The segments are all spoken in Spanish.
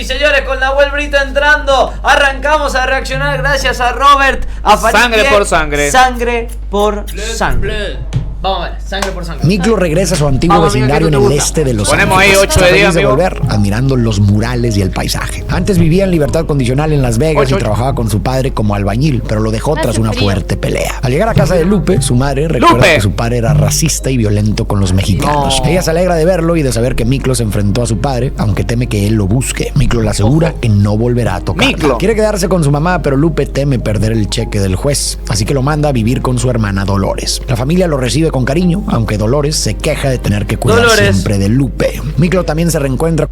y señores, con Nahuel Brito entrando, arrancamos a reaccionar gracias a Robert, a Farid. Sangre por sangre. Sangre por sangre. Vamos a ver, sangre por sangre. Miklo regresa a su antiguo vecindario en el este de Los Ponemos Ángeles. ahí 8 de 10, amigo. Volver, admirando los murales y el paisaje. Antes vivía en libertad condicional en Las Vegas y trabajaba con su padre como albañil, pero lo dejó tras una fuerte pelea. Al llegar a casa de Lupe, su madre recuerda que su padre era racista y violento con los mexicanos. Ella se alegra de verlo y de saber que Miklo se enfrentó a su padre, aunque teme que él lo busque. Miklo le asegura que no volverá a tocarla. Quiere quedarse con su mamá, pero Lupe teme perder el cheque del juez, así que lo manda a vivir con su hermana Dolores. La familia lo recibe con cariño, aunque Dolores se queja de tener que cuidar siempre de Lupe. Miklo también se reencuentra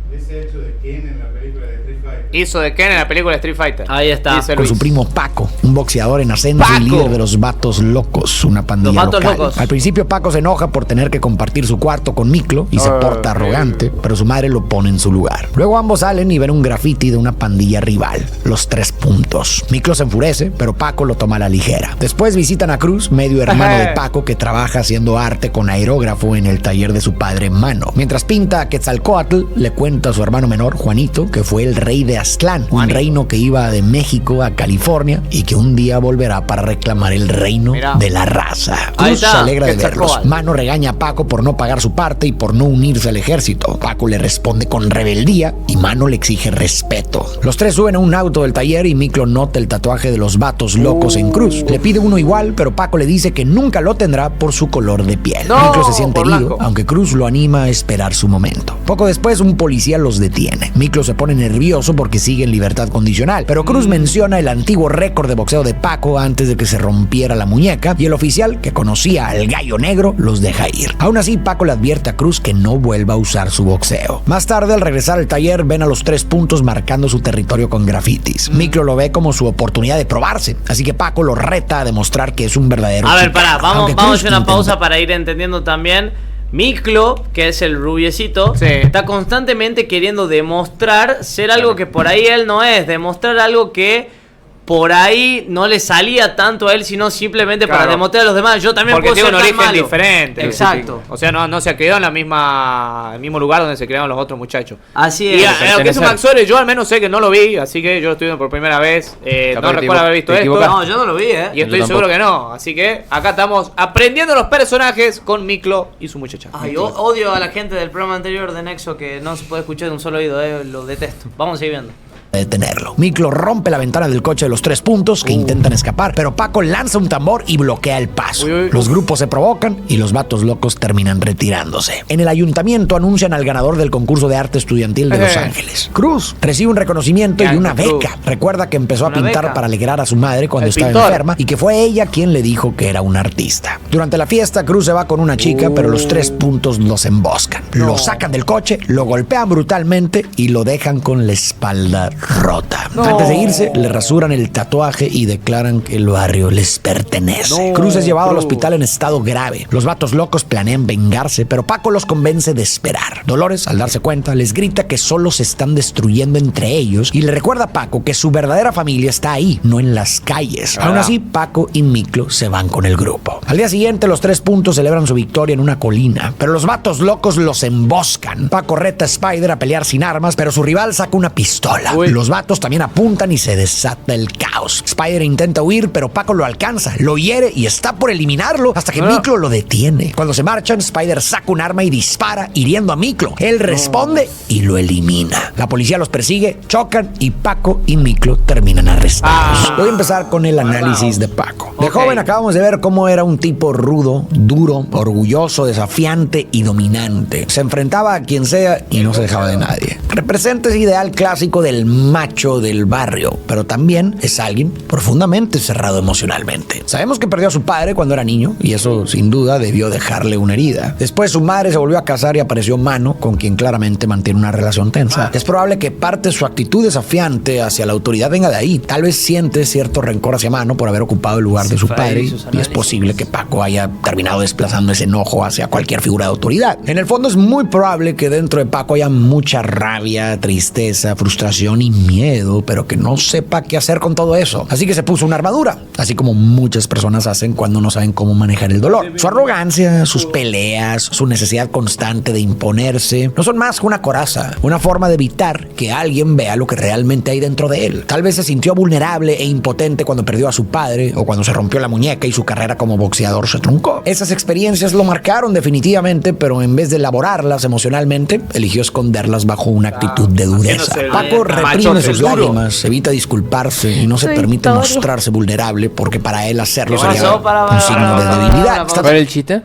Hizo de Ken en la película de Street Fighter. Ahí está. con su primo Paco, un boxeador en ascenso y líder de los Vatos Locos, una pandilla local. Al principio Paco se enoja por tener que compartir su cuarto con Miklo y se porta arrogante, pero su madre lo pone en su lugar. Luego ambos salen y ven un graffiti de una pandilla rival, los 3 puntos. Miklo se enfurece, pero Paco lo toma a la ligera. Después visitan a Cruz, medio hermano de Paco, que trabaja haciendo arte con aerógrafo en el taller de su padre Mano. Mientras pinta a Quetzalcóatl, le cuenta a su hermano menor, Juanito, que fue el rey de Aztlán, un reino que iba de México a California y que un día volverá para reclamar el reino de la raza. Cruz se alegra de verlos. Mano regaña a Paco por no pagar su parte y por no unirse al ejército. Paco le responde con rebeldía y Mano le exige respeto. Los 3 suben a un auto del taller y Miklo nota el tatuaje de los Vatos Locos en Cruz. Le pide uno igual, pero Paco le dice que nunca lo tendrá por su color de piel. Miklo se siente herido, aunque Cruz lo anima a esperar su momento. Poco después, un policía los detiene. Miklo se pone nervioso porque sigue en libertad condicional, pero Cruz menciona el antiguo récord de boxeo de Paco antes de que se rompiera la muñeca y el oficial, que conocía al Gallo Negro, los deja ir. Aún así, Paco le advierte a Cruz que no vuelva a usar su boxeo. Más tarde, al regresar al taller, ven a los 3 puntos marcando su territorio con grafitis. Miklo lo ve como su oportunidad de probarse, así que Paco lo reta a demostrar que es un verdadero A ver, chicano. vamos a hacer una pausa para ir entendiendo también. Miklo, que es el rubiecito, está constantemente queriendo demostrar ser algo que por ahí él no es, demostrar algo que por ahí no le salía tanto a él, sino simplemente para demostrar a los demás. Yo también puedo ser un origen malo. diferente. Exacto. O sea, no se crió en el mismo lugar donde se criaron los otros muchachos. Así es. Y a lo que es un Max Suárez, yo al menos sé que no lo vi, así que yo lo estoy viendo por primera vez. No recuerdo haber visto esto. No, yo no lo vi, Y estoy seguro que no. Así que acá estamos aprendiendo los personajes con Miklo y su muchacha. Ay, yo odio a la gente del programa anterior de Nexo que no se puede escuchar de un solo oído, lo detesto. Vamos a seguir viendo. Detenerlo. Miklo rompe la ventana del coche de los 3 puntos que intentan escapar, pero Paco lanza un tambor y bloquea el paso. Los grupos se provocan y los Vatos Locos terminan retirándose. En el ayuntamiento anuncian al ganador del concurso de arte estudiantil de Los Ángeles. Cruz recibe un reconocimiento y una beca. Recuerda que empezó a pintar para alegrar a su madre cuando estaba enferma y que fue ella quien le dijo que era un artista. Durante la fiesta, Cruz se va con una chica, pero los 3 puntos los emboscan. Lo sacan del coche, lo golpean brutalmente y lo dejan con la espalda rota. Antes de irse, le rasuran el tatuaje y declaran que el barrio les pertenece. Cruz es llevado al hospital en estado grave. Los Vatos Locos planean vengarse, pero Paco los convence de esperar. Dolores, al darse cuenta, les grita que solo se están destruyendo entre ellos y le recuerda a Paco que su verdadera familia está ahí, no en las calles. Aún así, Paco y Miklo se van con el grupo. Al día siguiente, los 3 puntos celebran su victoria en una colina, pero los Vatos Locos los emboscan. Paco reta a Spider a pelear sin armas, pero su rival saca una pistola. Los Vatos también apuntan y se desata el caos. Spider intenta huir, pero Paco lo alcanza, lo hiere y está por eliminarlo hasta que Miklo lo detiene. Cuando se marchan, Spider saca un arma y dispara, hiriendo a Miklo. Él responde y lo elimina. La policía los persigue, chocan y Paco y Miklo terminan arrestados. Voy a empezar con el análisis de Paco. De joven acabamos de ver cómo era un tipo rudo, duro, orgulloso, desafiante y dominante. Se enfrentaba a quien sea y no se dejaba de nadie. Representa ese ideal clásico del macho del barrio, pero también es alguien profundamente cerrado emocionalmente. Sabemos que perdió a su padre cuando era niño y eso sin duda debió dejarle una herida. Después su madre se volvió a casar y apareció Mano, con quien claramente mantiene una relación tensa. Es probable que parte de su actitud desafiante hacia la autoridad venga de ahí. Tal vez siente cierto rencor hacia Mano por haber ocupado el lugar de su padre y es posible que Paco haya terminado desplazando ese enojo hacia cualquier figura de autoridad. En el fondo es muy probable que dentro de Paco haya mucha rabia, tristeza, frustración y sin miedo, pero que no sepa qué hacer con todo eso. Así que se puso una armadura, así como muchas personas hacen cuando no saben cómo manejar el dolor. Su arrogancia, sus peleas, su necesidad constante de imponerse, no son más que una coraza, una forma de evitar que alguien vea lo que realmente hay dentro de él. Tal vez se sintió vulnerable e impotente cuando perdió a su padre o cuando se rompió la muñeca y su carrera como boxeador se truncó. Esas experiencias lo marcaron definitivamente, pero en vez de elaborarlas emocionalmente, eligió esconderlas bajo una actitud de dureza. Paco reprime sus lágrimas, evita disculparse y no se permite mostrarse vulnerable porque para él hacerlo sería un signo de debilidad. ¿Cuál es el chiste?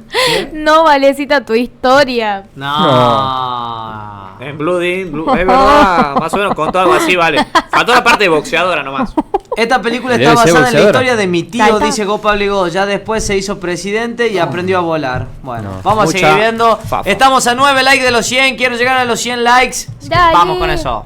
No, Valecita, tu historia. No. En Bloody, es verdad, más o menos contó algo así, vale. Faltó la parte de boxeadora nomás. Esta película está basada en la historia de mi tío, dice Go Pablo y Go. Ya después se hizo presidente y aprendió a volar. Bueno, vamos a seguir viendo. Estamos a 9 likes de los 100. Quiero llegar a los 100 likes. Dale. Vamos con eso.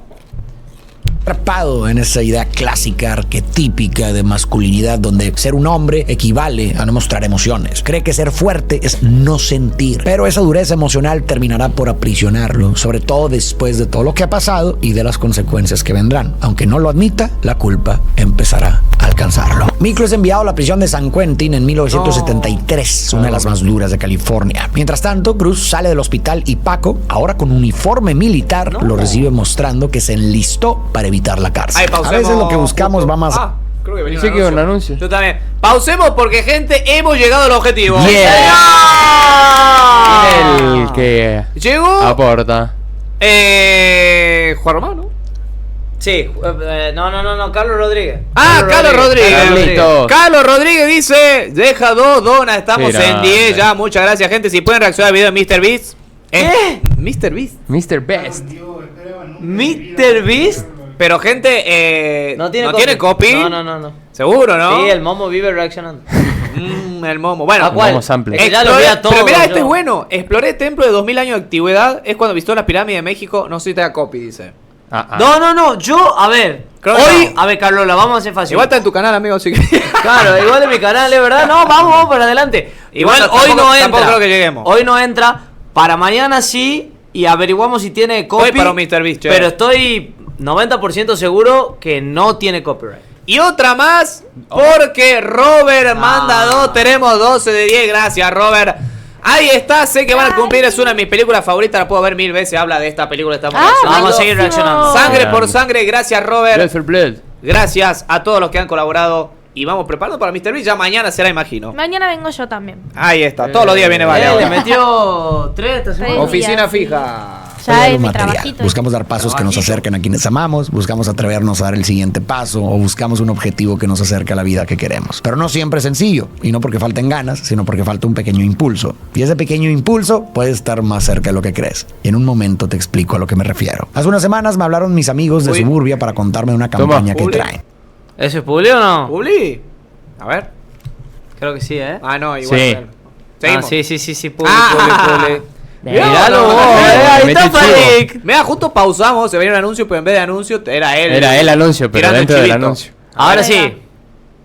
Atrapado en esa idea clásica, arquetípica de masculinidad donde ser un hombre equivale a no mostrar emociones. Cree que ser fuerte es no sentir, pero esa dureza emocional terminará por aprisionarlo, sobre todo después de todo lo que ha pasado y de las consecuencias que vendrán. Aunque no lo admita, la culpa empezará a alcanzarlo. Miklo es enviado a la prisión de San Quentin en 1973, una de las más duras de California. Mientras tanto, Bruce sale del hospital y Paco, ahora con uniforme militar, lo recibe mostrando que se enlistó para evitar la cárcel. A veces lo que buscamos va más... Creo que venía Sí, que un anuncio. Yo también. Pausemos porque, gente, hemos llegado al objetivo. El que llegó. aporta. Juan Román, ¿no? Sí, no, Carlos Rodríguez. Carlos Rodríguez. Carlitos. Carlos Rodríguez dice, deja 2 donas, estamos en 10 ya. Muchas gracias, gente. Si pueden reaccionar al video de Mr. Beast. ¿Qué? Mr. Beast. Mr. Best. Mr. Beast. Pero, gente, No tiene copy. No. Seguro, ¿no? Sí, el Momo vive reaccionando. El Momo. Bueno, ¿A cuál? Momo sample. Ya lo vi a todos, pero mirá, este yo. es bueno. Exploré templo de 2000 años de antigüedad. Es cuando visitó las pirámides de México. No sé si te da copy, dice. No, yo, a ver. Creo Hoy, no. a ver, Carlos, la vamos a hacer fácil. Igual está en tu canal, amigo, así que... Claro, igual en mi canal, es verdad. No, vamos para adelante. Igual Tampoco- hoy no entra. tampoco creo que lleguemos. Hoy no entra. Para mañana sí. Y averiguamos si tiene copy. Voy para un Mr. Beast, che. Pero estoy 90% seguro que no tiene copyright. Y otra más, porque Robert manda 2. Tenemos 12 de 10. Gracias, Robert. Ahí está, sé que van a cumplir. Es una de mis películas favoritas. La puedo ver 1000 veces. Habla de esta película. Estamos Vamos a seguir reaccionando. Sangre por sangre. Gracias, Robert. Blood for Blood. Gracias a todos los que han colaborado. Y vamos preparando para Mr. Beast. Ya mañana será, imagino. Mañana vengo yo también. Ahí está. Todos los días viene Vale. Le metió 3 esta semana. Oficina Sí. fija. Ya es mi material. trabajito. Buscamos dar pasos que nos acerquen a quienes amamos, buscamos atrevernos a dar el siguiente paso o buscamos un objetivo que nos acerque a la vida que queremos. Pero no siempre es sencillo, y no porque falten ganas, sino porque falta un pequeño impulso. Y ese pequeño impulso puede estar más cerca de lo que crees. Y en un momento te explico a lo que me refiero. Hace unas semanas me hablaron mis amigos de Suburbia para contarme una campaña que traen. ¿Eso es Publi o no? Publi. A ver. Creo que sí, ¿eh? No, igual. Sí. Seguimos. Sí, Publi. Míralo vos, ahí me está metí Falik. Mira, justo pausamos, se venía un anuncio, pero en vez de anuncio era él. Era el anuncio, pero tirando el dentro del chivito. anuncio. Ahora sí.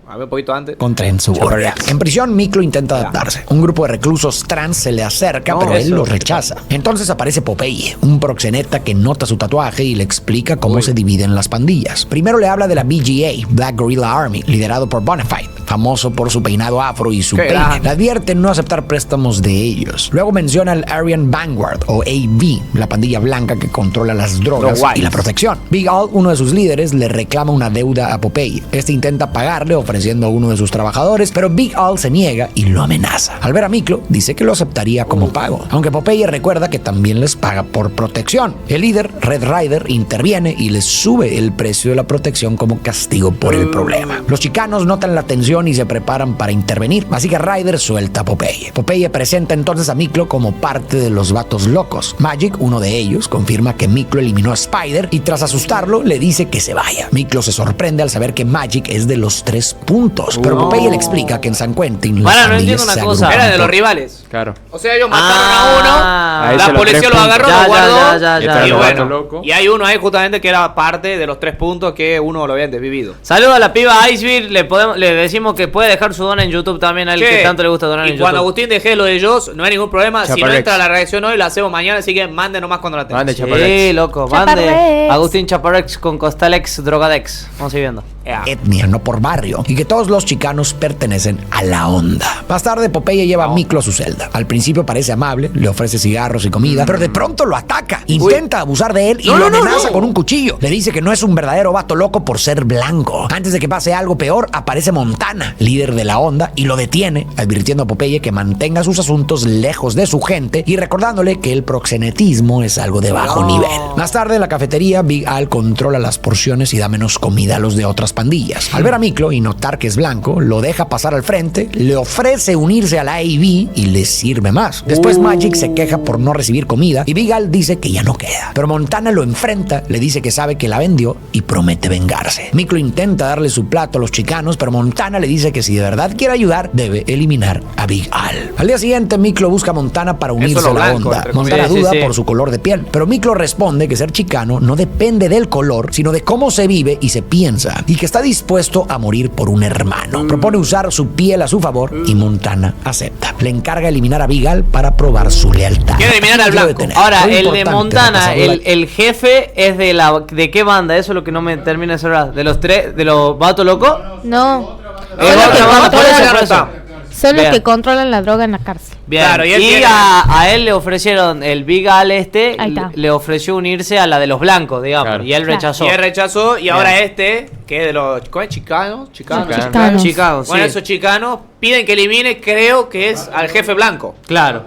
A ver, un poquito antes. Contra en Suburbia. En prisión, Miklo intenta adaptarse. Un grupo de reclusos trans se le acerca, pero él los rechaza. Entonces aparece Popeye, un proxeneta que nota su tatuaje y le explica cómo se dividen las pandillas. Primero le habla de la BGA, Black Guerrilla Army, liderado por Bonafide, famoso por su peinado afro y su peine. Le advierte no aceptar préstamos de ellos. Luego menciona al Aryan Vanguard, o AV, la pandilla blanca que controla las drogas y la protección. Big Al, uno de sus líderes, le reclama una deuda a Popeye. Este intenta pagarle ofreciendo a uno de sus trabajadores, pero Big Al se niega y lo amenaza. Al ver a Miklo, dice que lo aceptaría como pago, aunque Popeye recuerda que también les paga por protección. El líder, Red Rider, interviene y les sube el precio de la protección como castigo por el problema. Los chicanos notan la tensión y se preparan para intervenir, así que Rider suelta a Popeye. Popeye presenta entonces a Miklo como parte de los vatos locos. Magic, uno de ellos, confirma que Miklo eliminó a Spider y tras asustarlo le dice que se vaya. Miklo se sorprende al saber que Magic es de los 3 puntos, pero Popeye le explica que en San Quentin las No pandillas entiendo se una cosa. cosa. Era de los rivales. Claro. O sea, ellos mataron a uno, Ahí la se los policía 3 lo agarró, puntos. lo guardó. Ya. Y Los bueno, vatos locos. y hay uno ahí justamente que era parte de los 3 puntos que uno lo había desvivido. Saludos a la piba Icebeard. Le decimos que puede dejar su dona en YouTube también a él que tanto le gusta donar en y YouTube. cuando Agustín deje lo de ellos, no hay ningún problema. Si no Chaparrex. entra la reacción hoy, la hacemos mañana. Así que mande nomás cuando la tenga. Mande, Sí, Chaparrex. loco. Chaparrex. Mande Agustín Chaparrex con Costalex Drogadex. Vamos a ir viendo. Etnia, no por barrio, y que todos los chicanos pertenecen a la onda. Más tarde, Popeye lleva a Miklo a su celda. Al principio parece amable, le ofrece cigarros y comida, pero de pronto lo ataca. Intenta abusar de él y lo amenaza con un cuchillo. Le dice que no es un verdadero vato loco por ser blanco. Antes de que pase algo peor, aparece Montana, líder de la onda, y lo detiene, advirtiendo a Popeye que mantenga sus asuntos lejos de su gente y recordándole que el proxenetismo es algo de bajo nivel. Más tarde, en la cafetería, Big Al controla las porciones y da menos comida a los de otras pandillas. Al ver a Miklo y notar que es blanco, lo deja pasar al frente, le ofrece unirse a la AAV y le sirve más. Después Magic se queja por no recibir comida y Big Al dice que ya no queda. Pero Montana lo enfrenta, le dice que sabe que la vendió y promete vengarse. Miklo intenta darle su plato a los chicanos, pero Montana le dice que si de verdad quiere ayudar, debe eliminar a Big Al. Al día siguiente, Miklo busca a Montana para unirse lo a la blanco, onda. entre Montana comillas. duda Sí, sí. por su color de piel, pero Miklo responde que ser chicano no depende del color, sino de cómo se vive y se piensa, y que está dispuesto a morir por un hermano. Propone usar su piel a su favor y Montana acepta. Le encarga eliminar a Big Al para probar su lealtad. Quiere eliminar al Quiero blanco. detener. Ahora, Lo el de importante Montana, pasarlo el jefe es de qué banda, eso es lo que no me termina de cerrar. ¿De los tres, de los vatos locos? No. Es Son los otra que banda, por eso, controlan- por eso. Son los Bien. que controlan la droga en la cárcel. Bien. Claro, y él y tiene- a él le ofrecieron, el Big Al Ahí está. le ofreció unirse a la de los blancos, digamos, Claro. y él Claro. rechazó. Y él rechazó. Y ahora este, que es de los. ¿Cómo es? ¿Chicanos? Chicanos. Chicanos. Chicanos. Chicago, sí. Bueno, esos chicanos piden que elimine, creo que es al jefe blanco. Claro.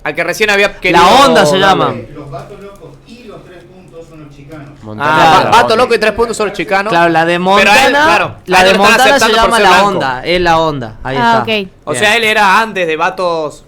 Al que recién había querido. La onda se darle. llama. Los vatos locos y los 3 puntos son los chicanos. Montana. Ah, Vato loco y 3 puntos son los chicanos. Claro, la de Pero Montana, a él, claro, la a él de lo están Montana se aceptando por llama ser la blanco. onda, es la onda. Ahí Ah, está. ok. O sea, él era antes de vatos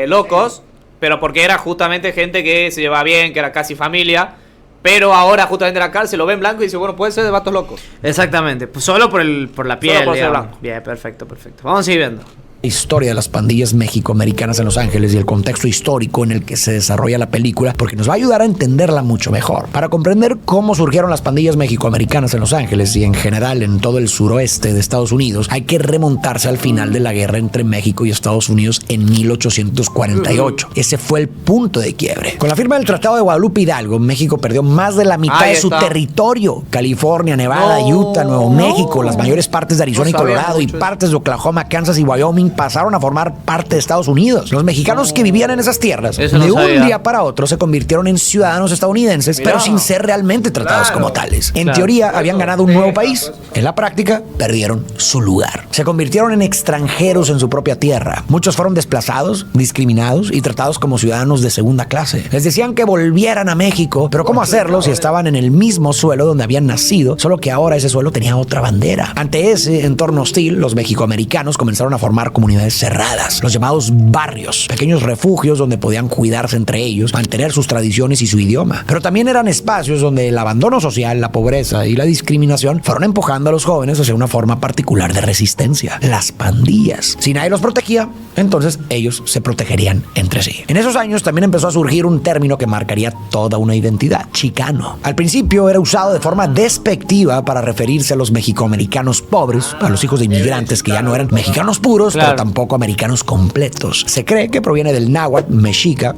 locos, pero porque era justamente gente que se llevaba bien, que era casi familia. Pero ahora justamente en la cárcel lo ven blanco y dice, bueno, puede ser de vatos locos. Exactamente, pues solo por la piel, por ser digamos. blanco. Bien, perfecto. Vamos a seguir viendo. Historia de las pandillas mexicoamericanas en Los Ángeles y el contexto histórico en el que se desarrolla la película, porque nos va a ayudar a entenderla mucho mejor. Para comprender cómo surgieron las pandillas mexicoamericanas en Los Ángeles y en general en todo el suroeste de Estados Unidos, hay que remontarse al final de la guerra entre México y Estados Unidos en 1848. Ese fue el punto de quiebre. Con la firma del Tratado de Guadalupe Hidalgo, México perdió más de la mitad Ahí de su está. territorio. California, Nevada, No, Utah, Nuevo México, las mayores partes de Arizona No y sabía Colorado y mucho eso. partes de Oklahoma, Kansas y Wyoming pasaron a formar parte de Estados Unidos. Los mexicanos que vivían en esas tierras, Eso no de un sabía. día para otro, se convirtieron en ciudadanos estadounidenses, Mirá. pero sin ser realmente tratados Claro. como tales. En Claro. teoría, habían ganado un nuevo país. En la práctica, perdieron su lugar. Se convirtieron en extranjeros en su propia tierra. Muchos fueron desplazados, discriminados y tratados como ciudadanos de segunda clase. Les decían que volvieran a México, pero ¿cómo hacerlo si estaban en el mismo suelo donde habían nacido, solo que ahora ese suelo tenía otra bandera? Ante ese entorno hostil, los mexicoamericanos comenzaron a formar comunidades cerradas, los llamados barrios, pequeños refugios donde podían cuidarse entre ellos, mantener sus tradiciones y su idioma. Pero también eran espacios donde el abandono social, la pobreza y la discriminación fueron empujando a los jóvenes hacia una forma particular de resistencia: las pandillas. Si nadie los protegía, entonces ellos se protegerían entre sí. En esos años también empezó a surgir un término que marcaría toda una identidad: chicano. Al principio era usado de forma despectiva para referirse a los mexicoamericanos pobres, a los hijos de inmigrantes que ya no eran mexicanos puros, Claro. pero tampoco americanos completos. Se cree que proviene del náhuatl mexica,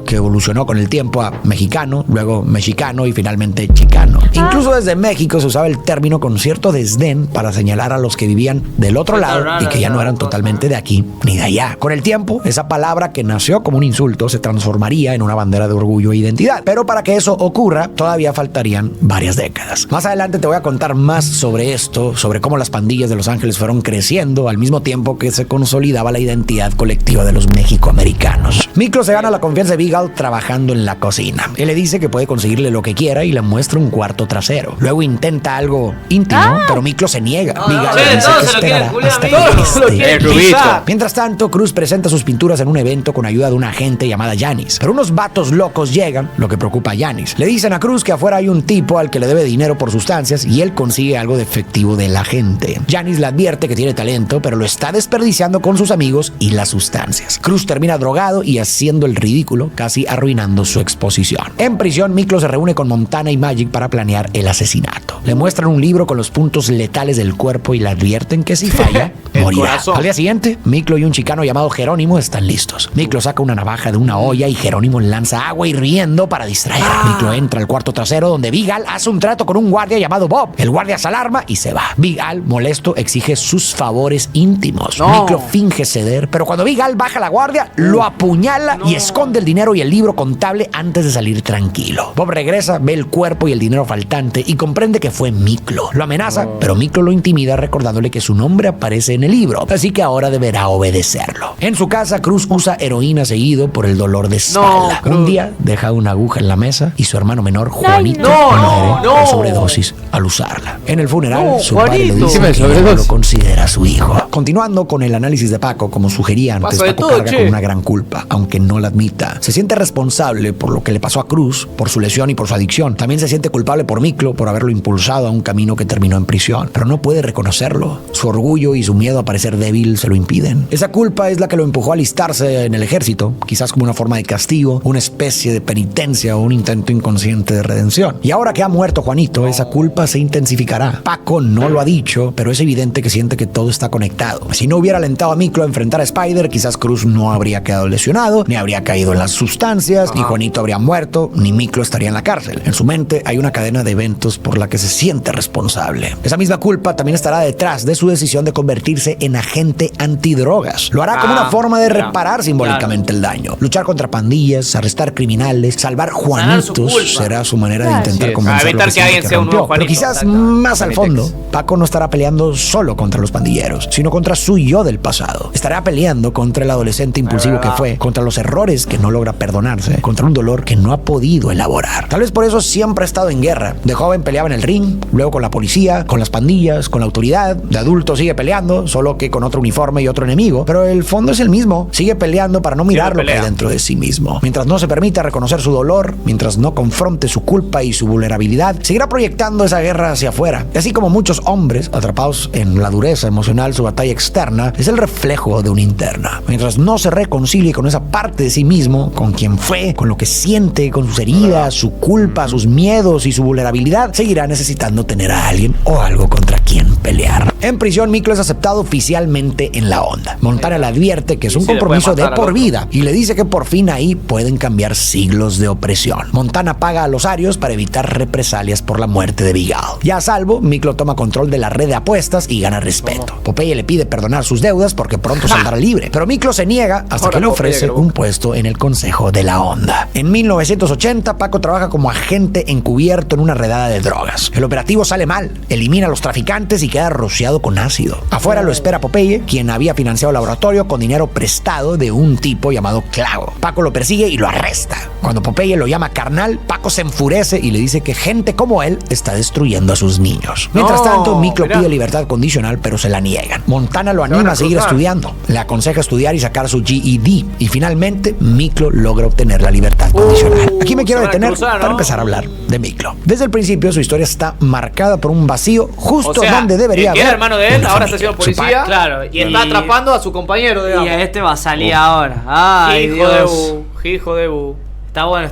que evolucionó con el tiempo a mexicano, luego mexicano y finalmente chicano. Incluso desde México se usaba el término con cierto desdén para señalar a los que vivían del otro lado y que ya no eran totalmente de aquí ni de allá. Con el tiempo, esa palabra que nació como un insulto se transformaría en una bandera de orgullo e identidad. Pero para que eso ocurra, todavía faltarían varias décadas. Más adelante te voy a contar más sobre esto, sobre cómo las pandillas de Los Ángeles fueron creciendo al mismo tiempo que se consolidaba la identidad colectiva de los mexicoamericanos. Miklo se gana la confianza de Big Al trabajando en la cocina. Él le dice que puede conseguirle lo que quiera y le muestra un cuarto trasero. Luego intenta algo íntimo, pero Miklo se niega. Big Al che, le dice todo que se lo quiere esperará culiar a hasta Miklo, que se lo esté quiere listo. pisar. Mientras tanto, Cruz presenta sus pinturas en un evento con ayuda de una agente llamada Yanis. Pero unos vatos locos llegan, lo que preocupa a Yanis. Le dicen a Cruz que afuera hay un tipo al que le debe dinero por sustancias y él consigue algo de efectivo de la gente. Yanis le advierte que tiene talento, pero lo está desperdiciando desperdiciando con sus amigos y las sustancias. Cruz termina drogado y haciendo el ridículo, casi arruinando su exposición. En prisión, Miklo se reúne con Montana y Magic para planear el asesinato. Le muestran un libro con los puntos letales del cuerpo y le advierten que si falla, morirá. Corazón. Al día siguiente, Miklo y un chicano llamado Jerónimo están listos. Miklo saca una navaja de una olla y Jerónimo lanza agua hirviendo para distraer. Miklo entra al cuarto trasero donde Big Al hace un trato con un guardia llamado Bob. El guardia se alarma y se va. Big Al, molesto, exige sus favores íntimos. Miklo finge ceder, pero cuando Big Al baja la guardia, lo apuñala y esconde el dinero y el libro contable antes de salir tranquilo. Bob regresa, ve el cuerpo y el dinero faltante y comprende que fue Miklo. Lo amenaza, pero Miklo lo intimida recordándole que su nombre aparece en el libro, así que ahora deberá obedecerlo. En su casa, Cruz usa heroína seguido por el dolor de espalda. Un día deja una aguja en la mesa y su hermano menor, Juanito, muere por sobredosis al usarla. En el funeral, su padre le dice que no lo considera su hijo. Continuando con el análisis de Paco, como sugería antes, Paco carga con una gran culpa, aunque no la admita. Se siente responsable por lo que le pasó a Cruz, por su lesión y por su adicción. También se siente culpable por Miklo, por haberlo impulsado a un camino que terminó en prisión, pero no puede reconocerlo. Su orgullo y su miedo a parecer débil se lo impiden. Esa culpa es la que lo empujó a alistarse en el ejército, quizás como una forma de castigo, una especie de penitencia o un intento inconsciente de redención. Y ahora que ha muerto Juanito, esa culpa se intensificará. Paco no lo ha dicho, pero es evidente que siente que todo está conectado. Si no hubiera alentado a Miklo a enfrentar a Spider, quizás Cruz no habría quedado lesionado, ni habría caído en las sustancias, ni Juanito habría muerto, ni Miklo estaría en la cárcel. En su mente hay una cadena de eventos por la que se siente responsable. Esa misma culpa también estará detrás de su decisión de convertirse en agente antidrogas. Lo hará como una forma de reparar simbólicamente el daño. Luchar contra pandillas, arrestar criminales, salvar Juanitos será su manera de intentar convencerlo evitar que alguien sea un nuevo Juanito. Pero quizás más al fondo, Paco no estará peleando solo contra los pandilleros, sino contra su yo del pasado. Estará peleando contra el adolescente impulsivo que fue, contra los errores que no logra perdonarse, contra un dolor que no ha podido elaborar. Tal vez por eso siempre ha estado en guerra. De joven peleaba en el ring, luego con la policía, con las pandillas, con la autoridad. De adulto sigue peleando, solo que con otro uniforme y otro enemigo. Pero el fondo es el mismo. Sigue peleando para no mirar lo que hay dentro de sí mismo. Mientras no se permita reconocer su dolor, mientras no confronte su culpa y su vulnerabilidad, seguirá proyectando esa guerra hacia afuera. Y así como muchos hombres atrapados en la dureza emocional, su batalla externa es el reflejo de una interna. Mientras no se reconcilie con esa parte de sí mismo, con quien fue, con lo que siente, con sus heridas, su culpa, sus miedos y su vulnerabilidad, seguirá necesitando tener a alguien o algo contra quien pelear. En prisión, Miklo es aceptado oficialmente en la onda. Montana le advierte que es un compromiso de por vida y le dice que por fin ahí pueden cambiar siglos de opresión. Montana paga a los arios para evitar represalias por la muerte de Big Al. Ya a salvo, Miklo toma control de la red de apuestas y gana respeto. Popeye le pide perdonar sus deudas porque pronto saldrá libre, pero Miklo se niega hasta que le ofrece un puesto en el Consejo de la Onda. En 1980, Paco trabaja como agente encubierto en una redada de drogas. El operativo sale mal, elimina a los traficantes y queda rociado con ácido. Afuera lo espera Popeye, quien había financiado el laboratorio con dinero prestado de un tipo llamado Clavo. Paco lo persigue y lo arresta. Cuando Popeye lo llama carnal, Paco se enfurece y le dice que gente como él está destruyendo a sus niños. Mientras tanto, Miklo pide libertad condicional, pero se la niegan. Montana lo anima a seguir estudiando. Le aconseja estudiar y sacar su GED. Y finalmente, Miklo logra obtener la libertad condicional. Aquí me quiero detener para empezar a hablar de Miklo. Desde el principio, su historia está marcada por un vacío justo donde debería haber. El hermano de él, ahora está haciendo policía. Claro, y está atrapando a su compañero, digamos. Y a este va a salir ahora. Ay, hijo Dios. de Bu. Hijo de Bu. Está bueno.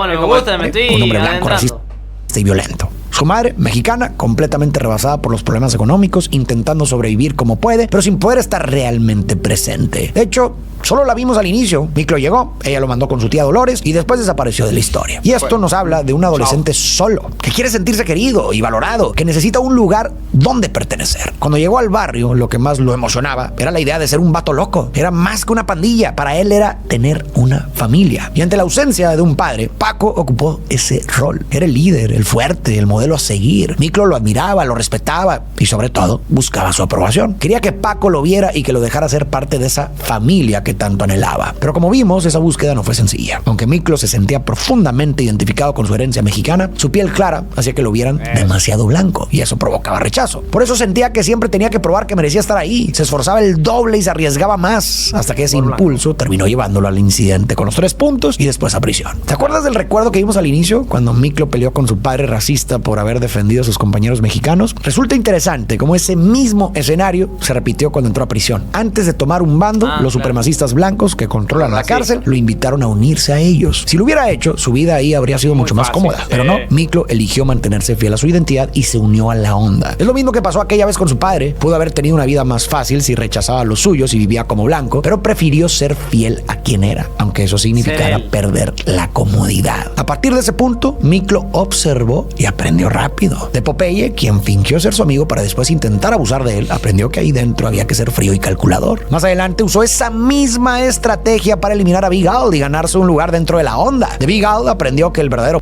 Me gusta, me estoy un hombre blanco, racista y violento. Su madre, mexicana, completamente rebasada por los problemas económicos, intentando sobrevivir como puede, pero sin poder estar realmente presente. De hecho, solo la vimos al inicio. Miklo llegó, ella lo mandó con su tía Dolores y después desapareció de la historia. Y esto nos habla de un adolescente solo, que quiere sentirse querido y valorado, que necesita un lugar donde pertenecer. Cuando llegó al barrio, lo que más lo emocionaba era la idea de ser un vato loco. Era más que una pandilla, para él era tener una familia. Y ante la ausencia de un padre, Paco ocupó ese rol. Era el líder, el fuerte, el modelo a seguir. Miklo lo admiraba, lo respetaba y sobre todo buscaba su aprobación. Quería que Paco lo viera y que lo dejara ser parte de esa familia que tanto anhelaba. Pero como vimos, esa búsqueda no fue sencilla. Aunque Miklo se sentía profundamente identificado con su herencia mexicana, su piel clara hacía que lo vieran demasiado blanco y eso provocaba rechazo. Por eso sentía que siempre tenía que probar que merecía estar ahí. Se esforzaba el doble y se arriesgaba más, hasta que ese impulso terminó llevándolo al incidente con los 3 puntos y después a prisión. ¿Te acuerdas del recuerdo que vimos al inicio cuando Miklo peleó con su padre racista por haber defendido a sus compañeros mexicanos? Resulta interesante cómo ese mismo escenario se repitió cuando entró a prisión. Antes de tomar un bando, los supremacistas blancos que controlan la cárcel lo invitaron a unirse a ellos. Si lo hubiera hecho, su vida ahí habría sido mucho más cómoda. Pero no, Miklo eligió mantenerse fiel a su identidad y se unió a la onda. Es lo mismo que pasó aquella vez con su padre. Pudo haber tenido una vida más fácil si rechazaba a los suyos y vivía como blanco, pero prefirió ser fiel a quien era, aunque eso significara perder la comodidad. A partir de ese punto, Miklo observó y aprendió rápido. De Popeye, quien fingió ser su amigo para después intentar abusar de él, aprendió que ahí dentro había que ser frío y calculador. Más adelante usó esa misma estrategia para eliminar a Big Al y ganarse un lugar dentro de la onda. De Big Al aprendió que el verdadero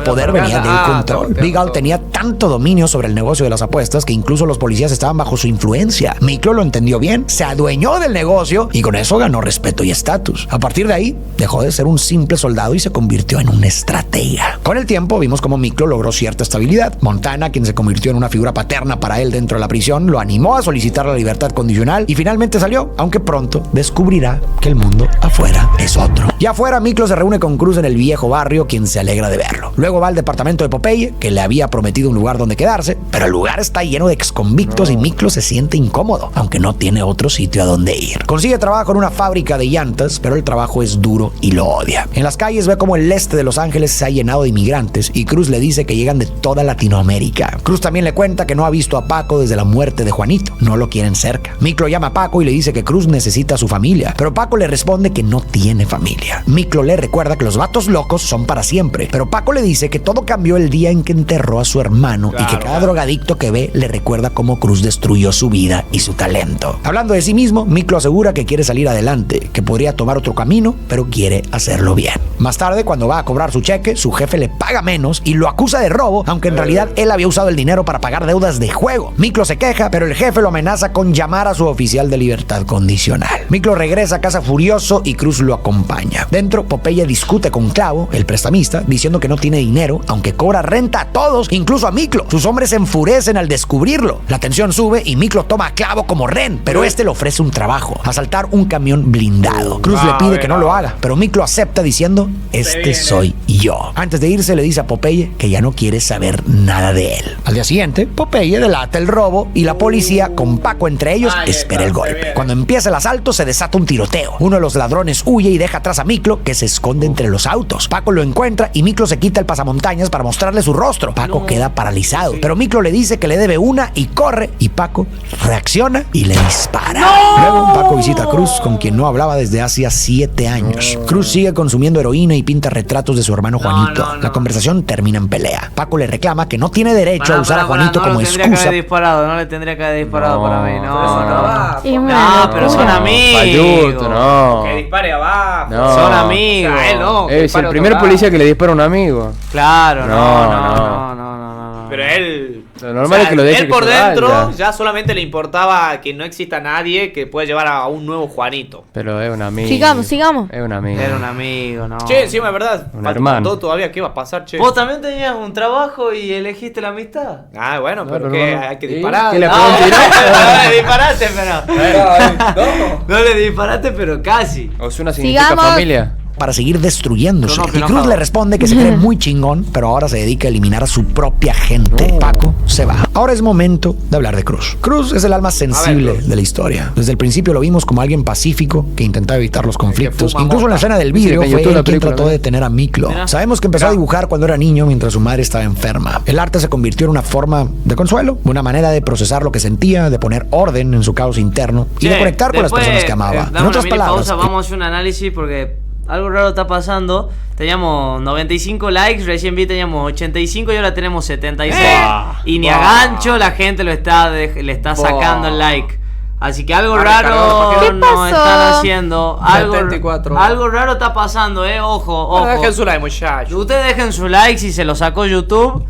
poder venía del control. Big Al tenía tanto dominio sobre el negocio de las apuestas que incluso los policías estaban bajo su influencia. Miklo lo entendió bien, se adueñó del negocio y con eso ganó respeto y estatus. A partir de ahí, dejó de ser un simple soldado y se convirtió en un estratega. Con el tiempo, vimos cómo Miklo logró cierta estabilidad. Montana, quien se convirtió en una figura paterna para él dentro de la prisión, lo animó a solicitar la libertad condicional y finalmente salió, aunque pronto descubrirá que el mundo afuera es otro. Ya afuera, Miklo se reúne con Cruz en el viejo barrio, quien se alegra de verlo. Luego va al departamento de Popeye, que le había prometido un lugar donde quedarse, pero el lugar está lleno de exconvictos y Miklo se siente incómodo, aunque no tiene otro sitio a donde ir. Consigue trabajo en una fábrica de llantas, pero el trabajo es duro y lo odia. En las calles ve como el este de Los Ángeles se ha llenado de inmigrantes y Cruz le dice que llegan de toda Latinoamérica. Cruz también le cuenta que no ha visto a Paco desde la muerte de Juanito, no lo quieren cerca. Miklo llama a Paco y le dice que Cruz necesita a su familia, pero Paco le responde que no tiene familia. Miklo le recuerda que los vatos locos son para siempre, pero Paco le dice que todo cambió el día en que enterró a su hermano y que cada drogadicto que ve le recuerda cómo Cruz destruyó su vida y su talento. Hablando de sí mismo, Miklo asegura que quiere salir adelante, que podría tomar otro camino, pero quiere hacerlo bien. Más tarde, cuando va a cobrar su cheque, su jefe le paga menos y lo acusa de robo, aunque en realidad él había usado el dinero para pagar deudas de juego. Miklo se queja, pero el jefe lo amenaza con llamar a su oficial de libertad condicional. Miklo regresa a casa furioso y Cruz lo acompaña. Dentro, Popeye discute con Clavo, el prestamista, diciendo que no tiene dinero, aunque cobra renta a todos, incluso a Miklo. Sus hombres se enfurecen al descubrirlo. La tensión sube y Miklo toma a Clavo como rehén, pero este le ofrece un trabajo: asaltar un camión blindado. Cruz le pide que no lo haga, pero Miklo acepta diciendo: este soy yo. Antes de irse le dice a Popeye que ya no quiere saber nada de él. Al día siguiente, Popeye delata el robo y la policía, con Paco entre ellos, espera el golpe. Cuando empieza el asalto se desata un tiroteo. Uno de los ladrones huye y deja atrás a Miklo, que se esconde entre los autos. Paco lo encuentra y Miklo se quita el pasamontañas para mostrarle su rostro. Paco queda paralizado, pero Miklo le dice que le debe una y corre, y Paco reacciona y le dispara. Luego Paco visita a Cruz, con quien no hablaba desde hacía 7 años. Cruz sigue consumiendo heroína y pinta retratos de su hermano Juanito. La conversación termina en pelea. Paco le reclama que no tiene derecho a usar a Juanito como excusa. No le tendría que haber disparado para mí. No, pero son amigos. Payuto, no. Que dispare abajo. No. Son amigos. O sea, él no. Es el primer policía que le dispara a un amigo. Claro, No. Pero él... Lo normal es que lo deje él que por se dentro vaya. ya solamente le importaba que no exista nadie que pueda llevar a un nuevo Juanito. Pero es un amigo. Sigamos. Es un amigo. Era un amigo, no. Che, encima es verdad. Un falta hermano. todo todavía. ¿Qué va a pasar, che? ¿Vos también tenías un trabajo y elegiste la amistad? Ah, bueno, No, pero no, que no. hay que ¿Sí? disparar. ¿Qué le No, puedo tirar? No le disparaste, pero... No le disparaste, pero casi. Osuna significa Sigamos. familia. para seguir destruyéndose. No, Y Cruz le responde que se cree muy chingón, pero ahora se dedica a eliminar a su propia gente. Paco se va. Ahora es momento de hablar de Cruz. Cruz es el alma sensible de la historia. Desde el principio lo vimos como alguien pacífico que intentaba evitar los conflictos. fuma Incluso en la mota. escena del Sí, vídeo que en fue YouTube él la quien película, trató ¿no? de detener a Miklo. Mira. Sabemos que empezó a dibujar cuando era niño mientras su madre estaba enferma. El arte se convirtió en una forma de consuelo, una manera de procesar lo que sentía, de poner orden en su caos interno y de conectar con las personas que amaba. Dame En otras una mini palabras, pausa, vamos a hacer un análisis porque algo raro está pasando. Teníamos 95 likes, recién vi teníamos 85 y ahora tenemos 76. Y ni a gancho la gente le está sacando el like. Así que algo raro ¿Qué nos pasó? están haciendo. Algo 74. algo raro está pasando, ojo. Dejen su like, muchachos. Ustedes dejen su like si se lo sacó YouTube.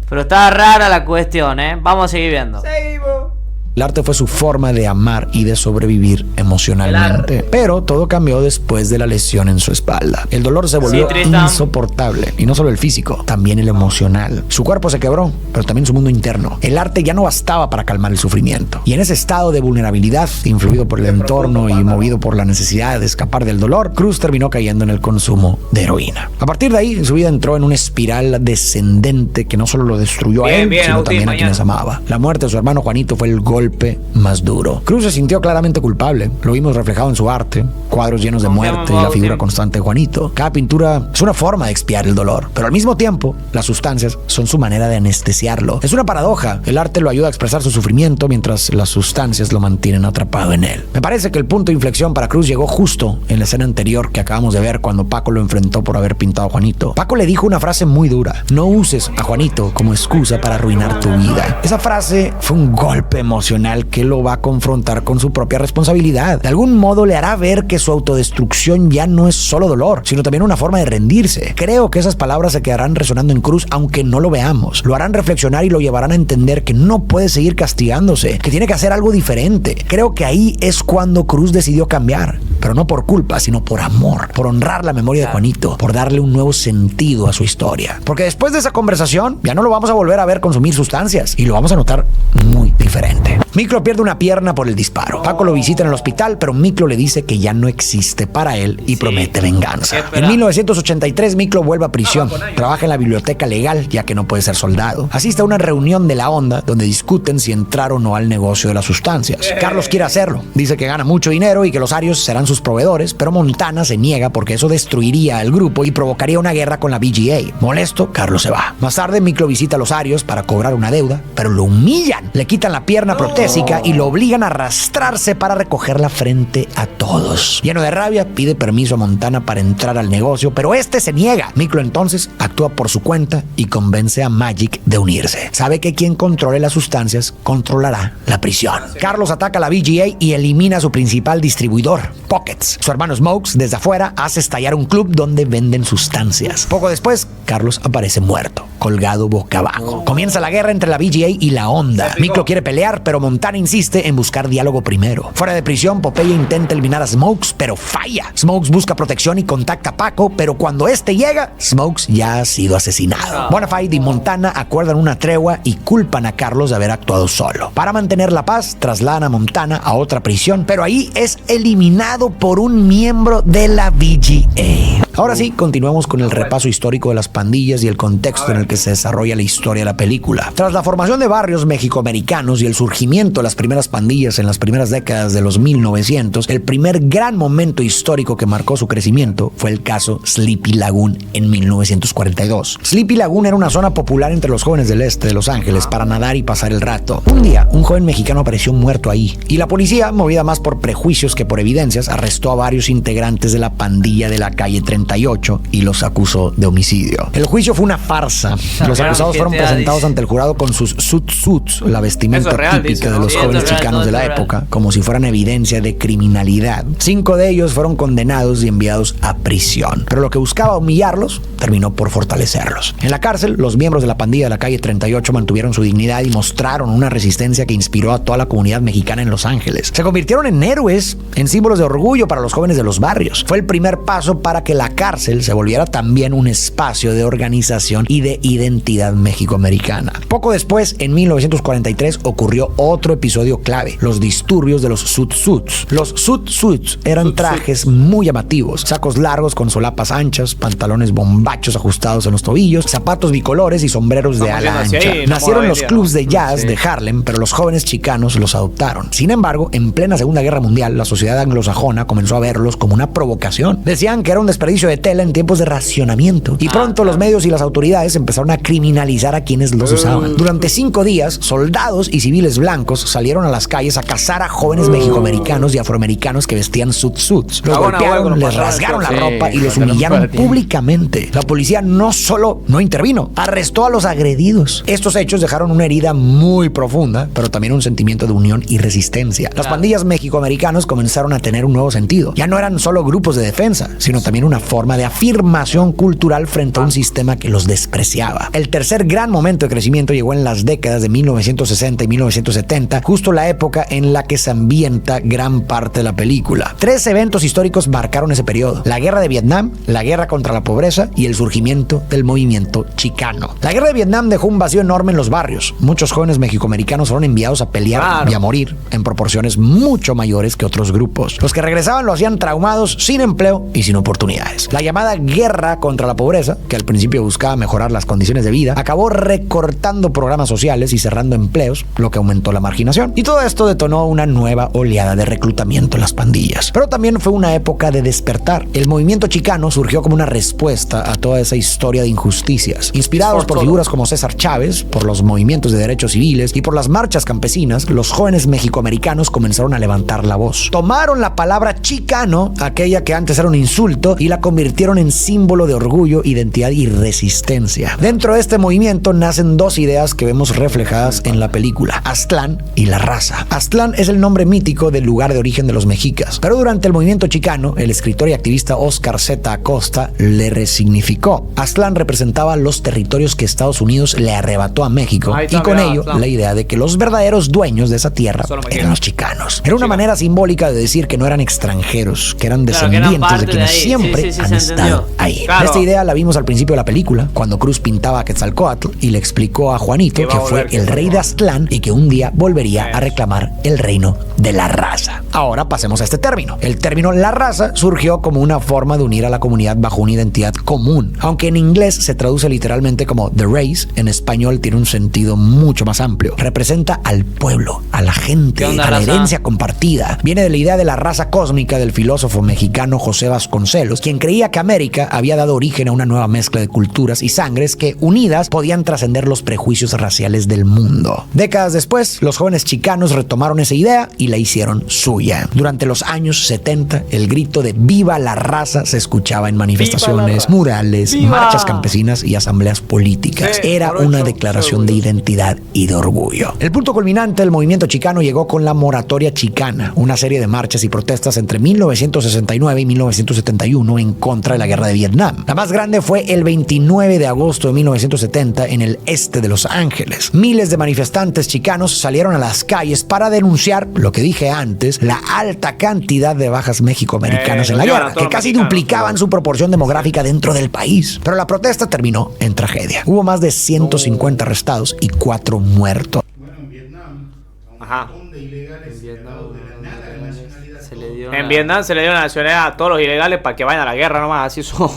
Pero está rara la cuestión, Vamos a seguir viendo. Seguimos. El arte fue su forma de amar y de sobrevivir emocionalmente. Pero todo cambió después de la lesión en su espalda. El dolor se volvió insoportable. Y no solo el físico, también el emocional. Su cuerpo se quebró, pero también su mundo interno. El arte ya no bastaba para calmar el sufrimiento. Y en ese estado de vulnerabilidad, influido por el entorno y movido por la necesidad de escapar del dolor, Cruz terminó cayendo en el consumo de heroína. A partir de ahí, su vida entró en una espiral descendente que no solo lo destruyó a él, sino también a quienes amaba. La muerte de su hermano Juanito fue el golpe más duro. Cruz se sintió claramente culpable. Lo vimos reflejado en su arte, cuadros llenos de muerte y la figura constante de Juanito. Cada pintura es una forma de expiar el dolor, pero al mismo tiempo, las sustancias son su manera de anestesiarlo. Es una paradoja. El arte lo ayuda a expresar su sufrimiento mientras las sustancias lo mantienen atrapado en él. Me parece que el punto de inflexión para Cruz llegó justo en la escena anterior que acabamos de ver cuando Paco lo enfrentó por haber pintado a Juanito. Paco le dijo una frase muy dura: no uses a Juanito como excusa para arruinar tu vida. Esa frase fue un golpe emocional que lo va a confrontar con su propia responsabilidad. De algún modo le hará ver que su autodestrucción ya no es solo dolor, sino también una forma de rendirse. Creo que esas palabras se quedarán resonando en Cruz aunque no lo veamos. Lo harán reflexionar y lo llevarán a entender que no puede seguir castigándose, que tiene que hacer algo diferente. Creo que ahí es cuando Cruz decidió cambiar, pero no por culpa, sino por amor, por honrar la memoria de Juanito, por darle un nuevo sentido a su historia. Porque después de esa conversación, ya no lo vamos a volver a ver consumir sustancias y lo vamos a notar muy diferente. Miklo pierde una pierna por el disparo. Paco lo visita en el hospital, pero Miklo le dice que ya no existe para él y promete venganza. En 1983, Miklo vuelve a prisión. Trabaja en la biblioteca legal, ya que no puede ser soldado. Asiste a una reunión de la onda donde discuten si entrar o no al negocio de las sustancias. Carlos quiere hacerlo. Dice que gana mucho dinero y que los Arios serán sus proveedores, pero Montana se niega porque eso destruiría al grupo y provocaría una guerra con la BGA. Molesto, Carlos se va. Más tarde, Miklo visita a los Arios para cobrar una deuda, pero lo humillan. Le quitan la pierna protésica y lo obligan a arrastrarse para recogerla frente a todos. Lleno de rabia, pide permiso a Montana para entrar al negocio, pero este se niega. Miklo entonces actúa por su cuenta y convence a Magic de unirse. Sabe que quien controle las sustancias controlará la prisión. Carlos ataca a la BGA y elimina a su principal distribuidor, Pockets. Su hermano Smokes, desde afuera, hace estallar un club donde venden sustancias. Poco después, Carlos aparece muerto, colgado boca abajo. Comienza la guerra entre la BGA y la onda. Miklo quiere pelear, pero Montana insiste en buscar diálogo primero. Fuera de prisión, Popeye intenta eliminar a Smokes, pero falla. Smokes busca protección y contacta a Paco, pero cuando este llega, Smokes ya ha sido asesinado. Bonafide y Montana acuerdan una tregua y culpan a Carlos de haber actuado solo. Para mantener la paz, trasladan a Montana a otra prisión, pero ahí es eliminado por un miembro de la BGA. Ahora sí, continuamos con el repaso histórico de las pandillas y el contexto en el que se desarrolla la historia de la película. Tras la formación de barrios mexicoamericanos y el surgimiento de las primeras pandillas en las primeras décadas de los 1900, el primer gran momento histórico que marcó su crecimiento fue el caso Sleepy Lagoon en 1942. Sleepy Lagoon era una zona popular entre los jóvenes del este de Los Ángeles para nadar y pasar el rato. Un día, un joven mexicano apareció muerto ahí y la policía, movida más por prejuicios que por evidencias, arrestó a varios integrantes de la pandilla de la calle 38 y los acusó de homicidio. El juicio fue una farsa. Los acusados fueron presentados ante el jurado con sus suits, la vestimenta típica de los jóvenes chicanos de la época, como si fueran evidencia de criminalidad. 5 de ellos fueron condenados y enviados a prisión, pero lo que buscaba humillarlos terminó por fortalecerlos. En la cárcel, los miembros de la pandilla de la calle 38 mantuvieron su dignidad y mostraron una resistencia que inspiró a toda la comunidad mexicana en Los Ángeles. Se convirtieron en héroes, en símbolos de orgullo para los jóvenes de los barrios. Fue el primer paso para que la cárcel se volviera también un espacio de organización y de identidad mexicoamericana. Poco después, en 1943, ocurrió otro episodio clave: los disturbios de los suits. Los suits eran trajes muy llamativos, sacos largos con solapas anchas, pantalones bombachos ajustados en los tobillos, zapatos bicolores y sombreros de ala ancha. Nacieron los clubs de jazz de Harlem, pero los jóvenes chicanos los adoptaron. Sin embargo, en plena Segunda Guerra Mundial, la sociedad anglosajona comenzó a verlos como una provocación. Decían que era un desperdicio de tela en tiempos de racionamiento, y pronto los medios y las autoridades empezaron a criminalizar a quienes los usaban. Durante 5 días, soldados y civiles blancos salieron a las calles a cazar a jóvenes mexicoamericanos y afroamericanos que vestían suits. Los golpearon, les rasgaron la ropa y los humillaron públicamente. La policía no solo no intervino, arrestó a los agredidos. Estos hechos dejaron una herida muy profunda, pero también un sentimiento de unión y resistencia. Las pandillas mexicoamericanas comenzaron a tener un nuevo sentido. Ya no eran solo grupos de defensa, sino también una forma forma de afirmación cultural frente a un sistema que los despreciaba. El tercer gran momento de crecimiento llegó en las décadas de 1960 y 1970, justo la época en la que se ambienta gran parte de la película. 3 eventos históricos marcaron ese periodo: la guerra de Vietnam, la guerra contra la pobreza y el surgimiento del movimiento chicano. La guerra de Vietnam dejó un vacío enorme en los barrios. Muchos jóvenes mexicoamericanos fueron enviados a pelear y a morir en proporciones mucho mayores que otros grupos. Los que regresaban lo hacían traumados, sin empleo y sin oportunidades. La llamada guerra contra la pobreza, que al principio buscaba mejorar las condiciones de vida, acabó recortando programas sociales y cerrando empleos, lo que aumentó la marginación. Y todo esto detonó una nueva oleada de reclutamiento en las pandillas. Pero también fue una época de despertar. El movimiento chicano surgió como una respuesta a toda esa historia de injusticias. Inspirados por figuras como César Chávez, por los movimientos de derechos civiles y por las marchas campesinas, los jóvenes mexicoamericanos comenzaron a levantar la voz. Tomaron la palabra chicano, aquella que antes era un insulto, y la convirtieron en símbolo de orgullo, identidad y resistencia. Dentro de este movimiento nacen 2 ideas que vemos reflejadas en la película: Aztlán y la raza. Aztlán es el nombre mítico del lugar de origen de los mexicas, pero durante el movimiento chicano, el escritor y activista Oscar Z. Acosta le resignificó. Aztlán representaba los territorios que Estados Unidos le arrebató a México, y con ello la idea de que los verdaderos dueños de esa tierra eran los chicanos. Era una manera simbólica de decir que no eran extranjeros, que eran descendientes de quienes siempre han estado ahí. Claro. Esta idea la vimos al principio de la película, cuando Cruz pintaba a Quetzalcóatl y le explicó a Juanito que fue el rey de Aztlán y que un día volvería a reclamar el reino de la raza. Ahora pasemos a este término. El término la raza surgió como una forma de unir a la comunidad bajo una identidad común. Aunque en inglés se traduce literalmente como the race, en español tiene un sentido mucho más amplio. Representa al pueblo, a la gente, a la herencia compartida. Viene de la idea de la raza cósmica del filósofo mexicano José Vasconcelos, quien creía que América había dado origen a una nueva mezcla de culturas y sangres que, unidas, podían trascender los prejuicios raciales del mundo. Décadas después, los jóvenes chicanos retomaron esa idea y la hicieron suya. Durante los años 70, el grito de ¡Viva la raza! Se escuchaba en manifestaciones, murales, marchas campesinas y asambleas políticas. Era una declaración de identidad y de orgullo. El punto culminante del movimiento chicano llegó con la moratoria chicana, una serie de marchas y protestas entre 1969 y 1971 en contra de la guerra de Vietnam. La más grande fue el 29 de agosto de 1970 en el este de Los Ángeles. Miles de manifestantes chicanos salieron a las calles para denunciar, lo que dije antes, la alta cantidad de bajas mexicoamericanas en la guerra, que casi duplicaban su proporción demográfica dentro del país. Pero la protesta terminó en tragedia. Hubo más de 150 arrestados y 4 muertos. Bueno, en Vietnam, Ajá. a un montón de ilegales se le ha dado de la nada la nacionalidad. En Vietnam se le dio la nacionalidad a todos los ilegales para que vayan a la guerra nomás, así son.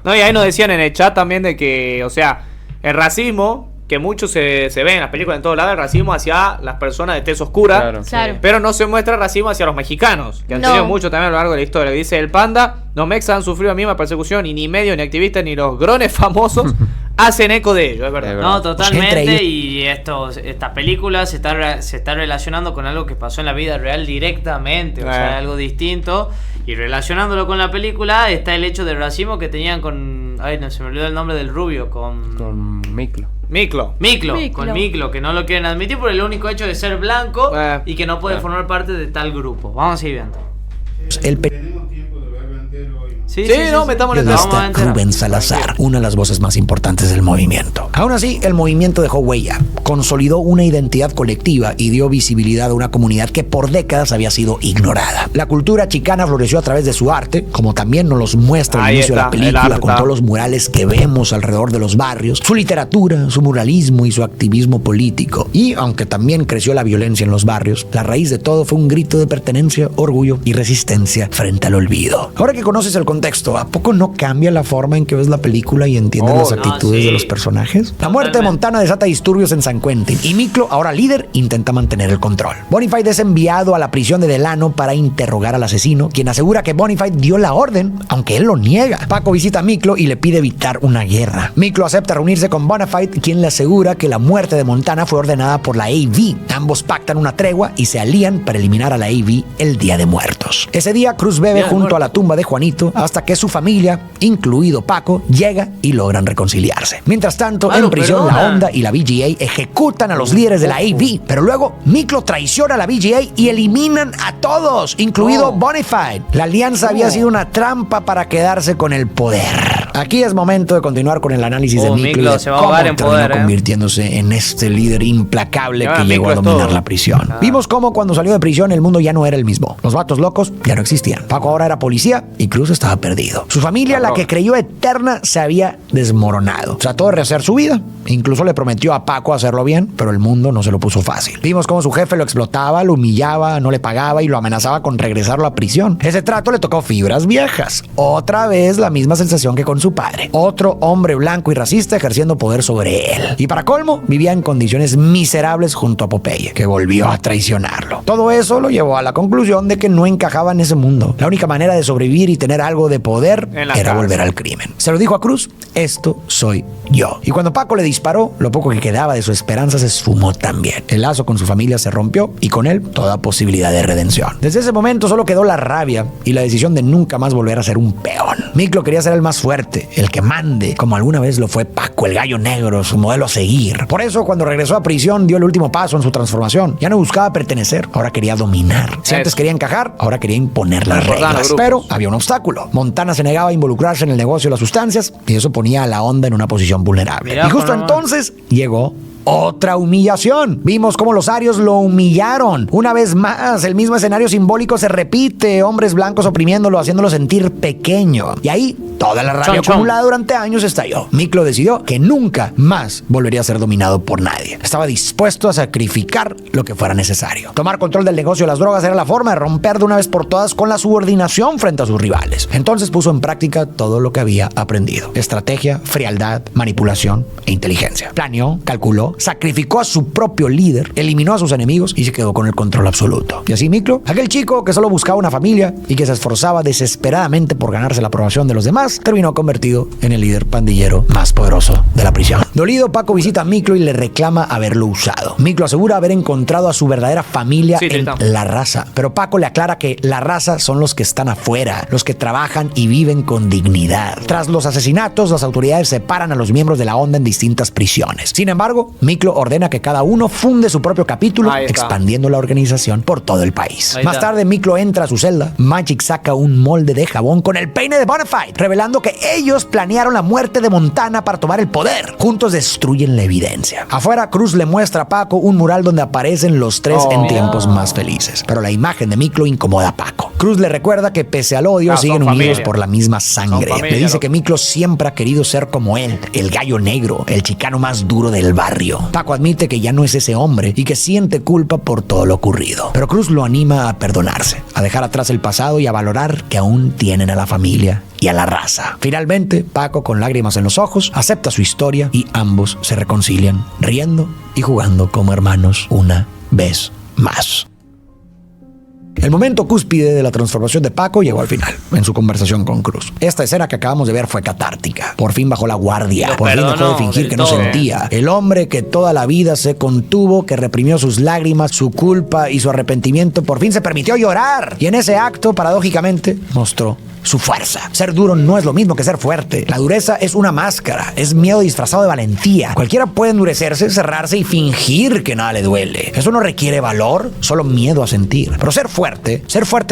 No, y ahí nos decían en el chat también de que, o sea, el racismo, que mucho se ve en las películas en todos lados, el racismo hacia las personas de tez oscura, Claro. pero no se muestra el racismo hacia los mexicanos, que han No. tenido mucho también a lo largo de la historia. Dice el Panda: los mexas han sufrido la misma persecución y ni medios, ni activistas, ni los grones famosos hacen eco de ello, es verdad. Es verdad. No, Entre totalmente. ellos- Y esta película se está relacionando con algo que pasó en la vida real directamente. O sea, algo distinto. Y relacionándolo con la película está el hecho del racismo que tenían con... Ay, no se me olvidó el nombre del rubio. Con Miklo. Miklo. Miklo, Miklo. con Miklo, que no lo quieren admitir por el único hecho de ser blanco y que no puede Claro. formar parte de tal grupo. Vamos a seguir viendo. El Tenemos tiempo de verlo entero hoy. Sí, no, metamos el Vamos a periodista enterar. Rubén Salazar, una de las voces más importantes del movimiento. Aún así, el movimiento dejó huella, consolidó una identidad colectiva y dio visibilidad a una comunidad que por décadas había sido ignorada. La cultura chicana floreció a través de su arte, como también nos los muestra al Ahí inicio de la está, el película, arte con está. todos los murales que vemos alrededor de los barrios, su literatura, su muralismo y su activismo político. Y aunque también creció la violencia en los barrios, la raíz de todo fue un grito de pertenencia, orgullo y resistencia frente al olvido. Ahora que conoces el contexto, ¿a poco no cambia la forma en que ves la película y entiendes las no, actitudes sí. de los personajes? La muerte de Montana desata disturbios en San Quentin y Miklo, ahora líder, intenta mantener el control. Bonafide es enviado a la prisión de Delano para interrogar al asesino, quien asegura que Bonafide dio la orden, aunque él lo niega. Paco visita a Miklo y le pide evitar una guerra. Miklo acepta reunirse con Bonafide, quien le asegura que la muerte de Montana fue ordenada por la AV. Ambos pactan una tregua y se alían para eliminar a la AV el Día de Muertos. Ese día, Cruz bebe junto a la tumba de Juanito hasta que su familia, incluido Paco, llega y logran reconciliarse. Mientras tanto, En prisión, la Honda y la BGA ejecutan a los líderes de la AV, pero luego Miklo traiciona a la BGA y eliminan a todos, incluido Bonafide. La alianza había sido una trampa para quedarse con el poder. Aquí es momento de continuar con el análisis de Miklo y de se va a ahogar en poder, convirtiéndose en este líder implacable que llegó a dominar la prisión. Vimos cómo cuando salió de prisión el mundo ya no era el mismo. Los vatos locos ya no existían. Paco ahora era policía y Cruz estaba perdido. Su familia, la que creyó eterna, se había desmoronado. Trató de rehacer su vida. Incluso le prometió a Paco hacerlo bien, pero el mundo no se lo puso fácil. Vimos cómo su jefe lo explotaba, lo humillaba, no le pagaba y lo amenazaba con regresarlo a prisión. Ese trato le tocó fibras viejas. Otra vez la misma sensación que con su padre. Otro hombre blanco y racista ejerciendo poder sobre él. Y para colmo, vivía en condiciones miserables junto a Popeye, que volvió a traicionarlo. Todo eso lo llevó a la conclusión de que no encajaba en ese mundo. La única manera de sobrevivir y tener algo de poder era volver al crimen. Se lo dijo a Cruz: esto soy yo. Y cuando Paco le disparó, lo poco que quedaba de su esperanza se esfumó también. El lazo con su familia se rompió y con él toda posibilidad de redención. Desde ese momento solo quedó la rabia y la decisión de nunca más volver a ser un peón. Miklo quería ser el más fuerte, el que mande, como alguna vez lo fue Paco, el gallo negro, su modelo a seguir. Por eso, cuando regresó a prisión, dio el último paso en su transformación. Ya no buscaba pertenecer, ahora quería dominar. Si antes quería encajar, ahora quería imponer las reglas. Pero había un obstáculo. Montana se negaba a involucrarse en el negocio de las sustancias y eso ponía a la Honda en una posición vulnerable. Y justo entonces llegó otra humillación. Vimos cómo los arios lo humillaron. Una vez más, el mismo escenario simbólico se repite. Hombres blancos oprimiéndolo, haciéndolo sentir pequeño. Y ahí, toda la rabia acumulada durante años estalló. Miklo decidió que nunca más volvería a ser dominado por nadie. Estaba dispuesto a sacrificar lo que fuera necesario. Tomar control del negocio de las drogas era la forma de romper de una vez por todas con la subordinación frente a sus rivales. Entonces puso en práctica todo lo que había aprendido: estrategia, frialdad, manipulación e inteligencia. Planeó, calculó, sacrificó a su propio líder, eliminó a sus enemigos y se quedó con el control absoluto. Y así Miklo, aquel chico que solo buscaba una familia y que se esforzaba desesperadamente por ganarse la aprobación de los demás, terminó convertido en el líder pandillero más poderoso de la prisión. Dolido, Paco visita a Miklo y le reclama haberlo usado. Miklo asegura haber encontrado a su verdadera familia en la raza, pero Paco le aclara que la raza son los que están afuera, los que trabajan y viven con dignidad. Tras los asesinatos, las autoridades separan a los miembros de la Honda en distintas prisiones. Sin embargo, Miklo ordena que cada uno funde su propio capítulo, expandiendo la organización por todo el país. Más tarde, Miklo entra a su celda. Magic saca un molde de jabón con el peine de Bonafide, revelando que ellos planearon la muerte de Montana para tomar el poder. Juntos destruyen la evidencia. Afuera, Cruz le muestra a Paco un mural donde aparecen los tres en tiempos más felices. Pero la imagen de Miklo incomoda a Paco. Cruz le recuerda que pese al odio, siguen unidos por la misma sangre. Le dice que Miklo siempre ha querido ser como él, el gallo negro, el chicano más duro del barrio. Paco admite que ya no es ese hombre y que siente culpa por todo lo ocurrido. Pero Cruz lo anima a perdonarse, a dejar atrás el pasado y a valorar que aún tienen a la familia y a la raza. Finalmente, Paco, con lágrimas en los ojos, acepta su historia y ambos se reconcilian, riendo y jugando como hermanos una vez más. El momento cúspide de la transformación de Paco llegó al final, en su conversación con Cruz. Esta escena que acabamos de ver fue catártica. Por fin bajó la guardia. Por fin dejó de fingir que no sentía. El hombre que toda la vida se contuvo, que reprimió sus lágrimas, su culpa y su arrepentimiento, por fin se permitió llorar. Y en ese acto, paradójicamente, mostró su fuerza. Ser duro no es lo mismo que ser fuerte. La dureza es una máscara, es miedo disfrazado de valentía. Cualquiera puede endurecerse, cerrarse y fingir que nada le duele. Eso no requiere valor, solo miedo a sentir. Pero ser fuerte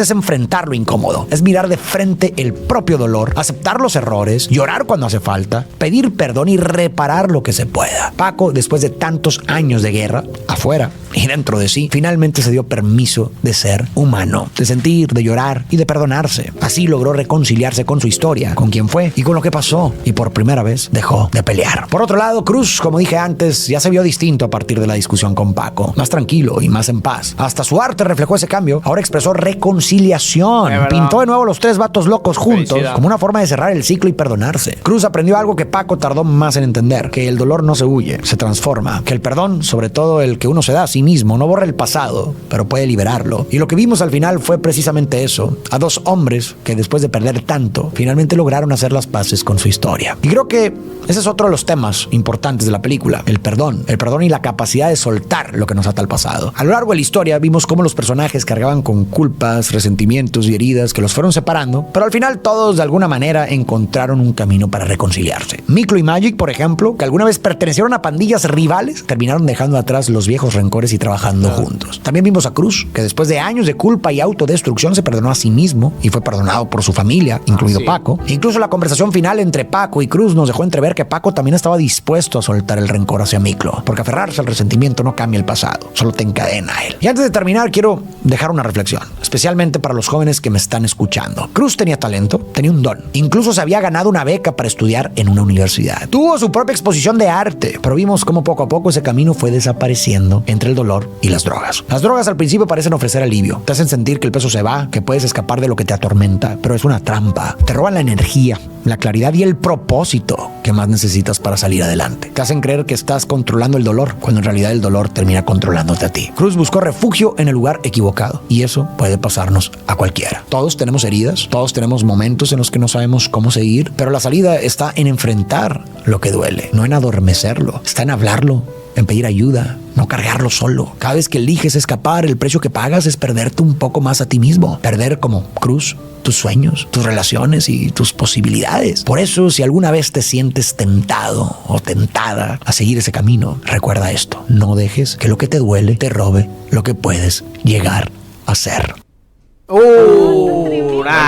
es enfrentar lo incómodo, es mirar de frente el propio dolor, aceptar los errores, llorar cuando hace falta, pedir perdón y reparar lo que se pueda. Paco, después de tantos años de guerra, afuera y dentro de sí, finalmente se dio permiso de ser humano, de sentir, de llorar y de perdonarse. Así logró reconciliarse con su historia, con quién fue y con lo que pasó, y por primera vez dejó de pelear. Por otro lado, Cruz, como dije antes, ya se vio distinto a partir de la discusión con Paco, más tranquilo y más en paz. Hasta su arte reflejó ese cambio. Ahora expresó reconciliación, pintó de nuevo los tres vatos locos juntos como una forma de cerrar el ciclo y perdonarse. Cruz aprendió algo que Paco tardó más en entender: que el dolor no se huye, se transforma, que el perdón, sobre todo el que uno se da a sí mismo, no borra el pasado, pero puede liberarlo. Y lo que vimos al final fue precisamente eso, a dos hombres que después de perder tanto, finalmente lograron hacer las paces con su historia. Y creo que ese es otro de los temas importantes de la película, el perdón y la capacidad de soltar lo que nos ata al pasado. A lo largo de la historia vimos cómo los personajes cargaban con culpas, resentimientos y heridas que los fueron separando, pero al final todos de alguna manera encontraron un camino para reconciliarse. Miklo y Magic, por ejemplo, que alguna vez pertenecieron a pandillas rivales, terminaron dejando atrás los viejos rencores y trabajando juntos. También vimos a Cruz, que después de años de culpa y autodestrucción se perdonó a sí mismo y fue perdonado por su familia, incluido Paco. E incluso la conversación final entre Paco y Cruz nos dejó entrever que Paco también estaba dispuesto a soltar el rencor hacia Miklo, porque aferrarse al resentimiento no cambia el pasado, solo te encadena a él. Y antes de terminar, quiero dejar una reflexión, especialmente para los jóvenes que me están escuchando. Cruz tenía talento, tenía un don. Incluso se había ganado una beca para estudiar en una universidad. Tuvo su propia exposición de arte, pero vimos cómo poco a poco ese camino fue desapareciendo entre el dolor y las drogas. Las drogas al principio parecen ofrecer alivio, te hacen sentir que el peso se va, que puedes escapar de lo que te atormenta, pero es una trampa. Te roban la energía, la claridad y el propósito que más necesitas para salir adelante. Te hacen creer que estás controlando el dolor, cuando en realidad el dolor termina controlándote a ti. Cruz buscó refugio en el lugar equivocado, y eso puede pasarnos a cualquiera. Todos tenemos heridas, todos tenemos momentos en los que no sabemos cómo seguir, pero la salida está en enfrentar lo que duele, no en adormecerlo, está en hablarlo, en pedir ayuda, no cargarlo solo. Cada vez que eliges escapar, el precio que pagas es perderte un poco más a ti mismo. Perder como Cruz tus sueños, tus relaciones y tus posibilidades. Por eso, si alguna vez te sientes tentado o tentada a seguir ese camino, recuerda esto: no dejes que lo que te duele te robe lo que puedes llegar a ser.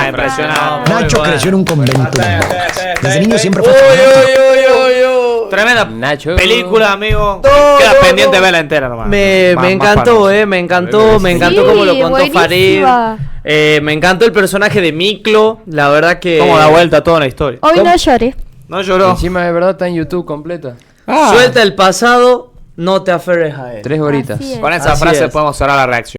Impresionante. Nacho creció en un convento de monjas. Desde niño siempre fue Tremenda Nacho. película, amigo. Todo, Queda loco. pendiente verla entera nomás. Me encantó, me encantó como lo contó Farid. buenísima. Me encantó el personaje de Miklo, la verdad que... Cómo da vuelta toda la historia. Hoy ¿Cómo? no lloré. No lloró. Encima de verdad está en YouTube completa. Suelta el pasado, no te aferres a él. 3 horitas. Así es. Con esa Así frase es. podemos cerrar la reacción.